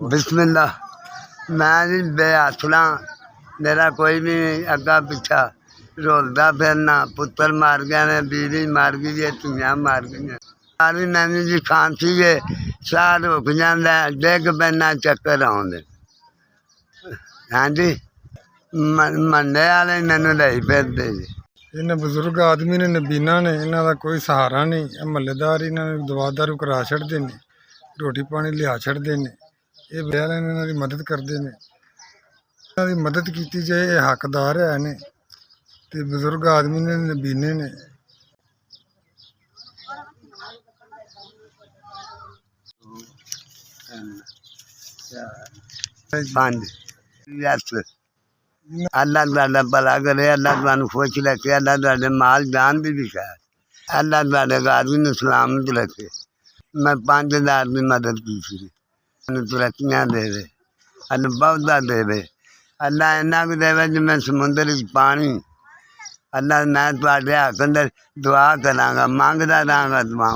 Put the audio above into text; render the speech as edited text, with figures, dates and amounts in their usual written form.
बिस्मिल्लाह। मैं जी बेआसला, मेरा कोई भी अग्गा पिछा रोलदा फिरना। पुत्र मार गए ने, बीवी मार गई है, धीआं मार गई। सारी मैनू जी खांसी है, साह रुक जाता, डिग पैना, चक्कर आउंदे। हाँ जी, मंडे वाले मैनू लई फिरदे जी। इन्हें बजुर्ग आदमी ने नबीना ने, इन्हों का कोई सहारा नहीं। महल्लेदार इन्होंने दवा दारू करा छड़ते हैं, रोटी पानी लिया छड़ते हैं। ये बयाल इन्हों की मदद करते हैं, इन्हों की मदद की जाए। ये हकदार है ने, ते बजुर्ग आदमी ने, नबीने ने। अल्लाह तुहाडा भला करे, अल्लाह तुहानू खुश रखे, अल्लाह तुहाडे माल जान दी भी खैर, अल्लाह तुहाडे गादी नू सलामत रखे। मैं 5000 की मदद की सी, तरक्कियां देवे, अल्लाह बहुता देवे, अल्लाह इन्ना कुछ देवे जिमें समुंदर च पानी। अल्लाह मैं तुहाडे हक अंदर दुआ करांगा, मंगदा रहांगा दुआ।